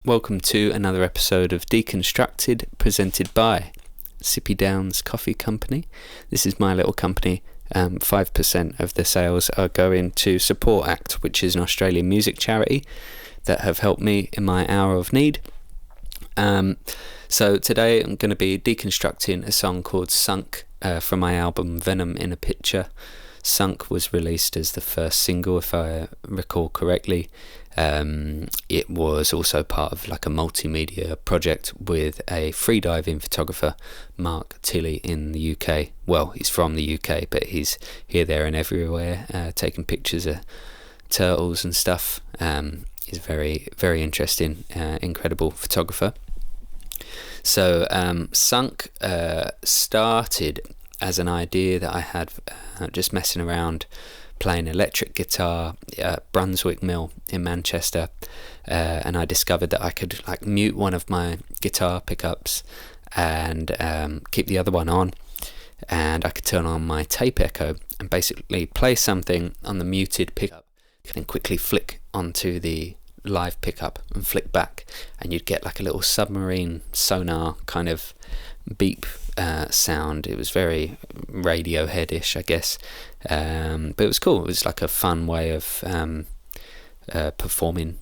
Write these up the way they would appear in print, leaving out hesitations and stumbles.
Welcome to another episode of Deconstructed, presented by Sippy Downs Coffee Company. This is my little company. 5% of the sales are going to Support Act, which is an Australian music charity that have helped me in my hour of need. So today I'm going to be deconstructing a song called Sunk from my album Venom in a Picture. Sunk was released as the first single, if I recall correctly. It was also part of like a multimedia project with a freediving photographer, Mark Tilley, in the UK. Well, he's from the UK, but he's here, there and everywhere, taking pictures of turtles and stuff. He's a very, very interesting, incredible photographer. So Sunk started as an idea that I had just messing around playing electric guitar at Brunswick Mill in Manchester, and I discovered that I could like mute one of my guitar pickups and keep the other one on, and I could turn on my tape echo and basically play something on the muted pickup and quickly flick onto the live pickup and flick back, and you'd get like a little submarine sonar kind of beep sound. It was very Radiohead-ish, I guess, but it was cool. It was like a fun way of performing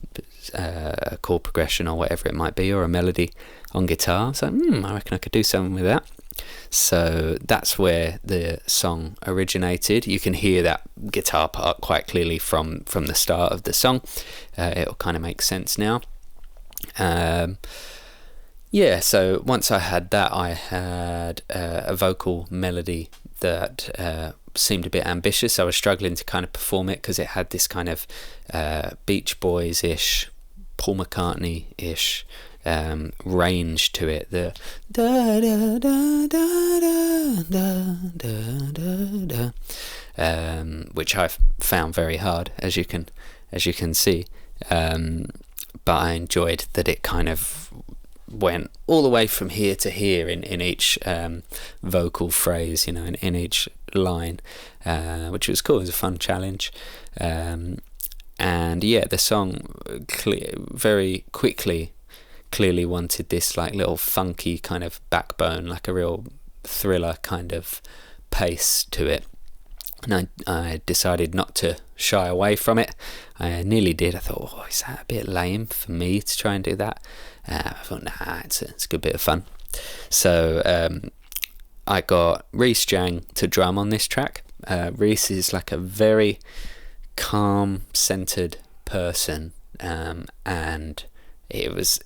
a chord progression or whatever it might be, or a melody on guitar. So I reckon I could do something with that. So that's where the song originated. You can hear that guitar part quite clearly from the start of the song. It'll kind of make sense now. So once I had that, I had a vocal melody that seemed a bit ambitious. I was struggling to kind of perform it because it had this kind of Beach Boys-ish, Paul McCartney-ish range to it. The da da da da da da da, which I found very hard, as you can see. But I enjoyed that it kind of went all the way from here to here in each vocal phrase, in each line, which was cool. It was a fun challenge. And the song very quickly clearly wanted this like little funky kind of backbone, like a real thriller kind of pace to it. And I decided not to shy away from it. I nearly did. I thought, is that a bit lame for me to try and do that? I thought, nah, it's a good bit of fun. So I got Reese Jang to drum on this track. Reese is like a very calm, centered person, and it was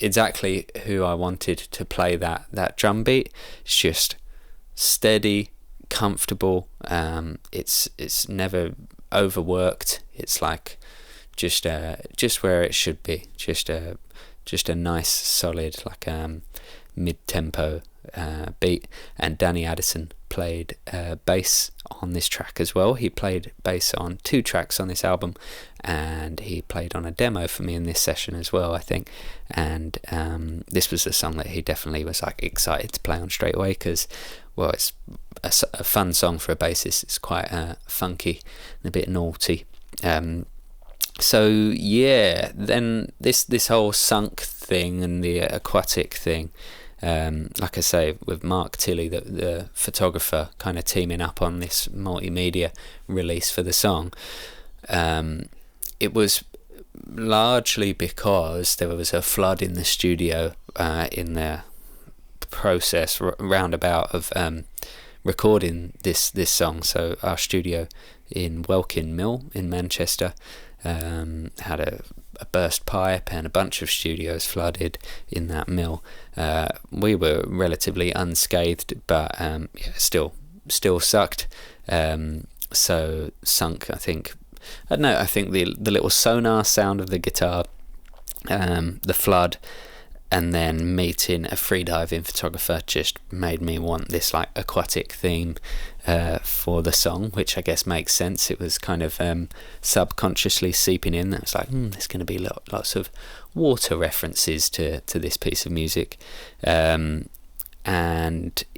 exactly who I wanted to play that drum beat. It's just steady, comfortable. It's never overworked. It's like just where it should be. Just a nice, solid, like mid-tempo beat. And Danny Addison played bass on this track as well. He played bass on 2 tracks on this album, and he played on a demo for me in this session as well, I think. And this was a song that he definitely was like excited to play on straight away because, well, it's a fun song for a bassist. It's quite funky and a bit naughty. So yeah, then this whole Sunk thing and the aquatic thing, like I say, with Mark Tilley, the photographer, kind of teaming up on this multimedia release for the song, it was largely because there was a flood in the studio in the process roundabout of recording this song. So our studio in Welkin Mill in Manchester had a burst pipe, and a bunch of studios flooded in that mill. We were relatively unscathed, but still sucked. So Sunk, I think the little sonar sound of the guitar, the flood, and then meeting a freediving photographer just made me want this like aquatic theme for the song, which I guess makes sense. It was kind of subconsciously seeping in. It was like, there's going to be lots of water references to this piece of music. And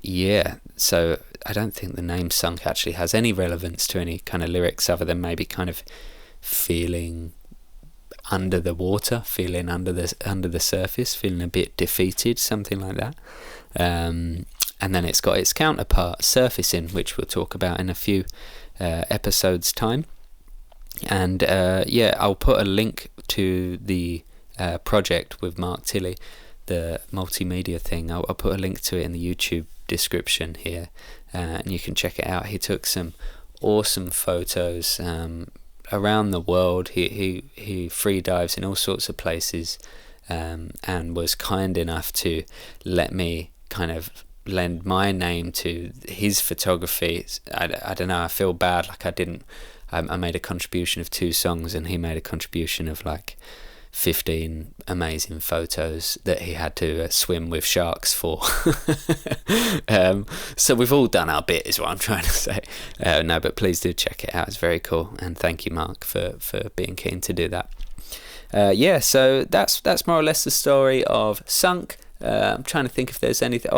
yeah, so I don't think the name Sunk actually has any relevance to any kind of lyrics other than maybe kind of feeling under the water, feeling under the surface, feeling a bit defeated, something like that. And then it's got its counterpart, surfacing, which we'll talk about in a few episodes time. And I'll put a link to the project with Mark Tilley, the multimedia thing. I'll put a link to it in the YouTube description here, and you can check it out. He took some awesome photos around the world. He free dives in all sorts of places, and was kind enough to let me kind of lend my name to his photography. I don't know, I feel bad, like I made a contribution of 2 songs and he made a contribution of like 15 amazing photos that he had to swim with sharks for. So we've all done our bit, is what I'm trying to say. No, but please do check it out, it's very cool, and thank you, Mark, for being keen to do that. So that's more or less the story of Sunk. I'm trying to think if there's anything.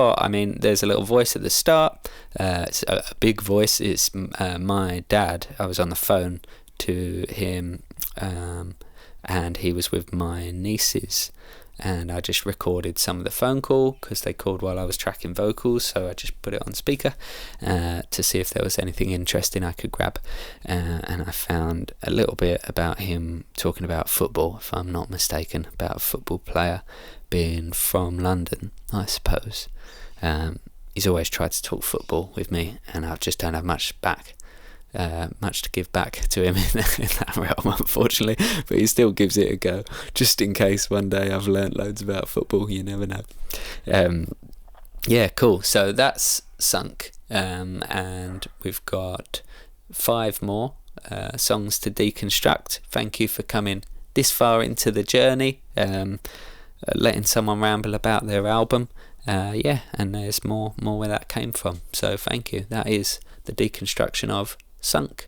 There's a little voice at the start. It's a big voice. It's my dad. I was on the phone to him, and he was with my nieces, and I just recorded some of the phone call because they called while I was tracking vocals, so I just put it on speaker to see if there was anything interesting I could grab, and I found a little bit about him talking about football, if I'm not mistaken, about a football player being from London, I suppose. He's always tried to talk football with me, and I just don't have much to give back to him in that realm, unfortunately, but he still gives it a go, just in case one day I've learnt loads about football. You never know. Cool. So that's Sunk, and we've got 5 more songs to deconstruct. Thank you for coming this far into the journey, letting someone ramble about their album, and there's more where that came from, so thank you. That is the deconstruction of Sunk.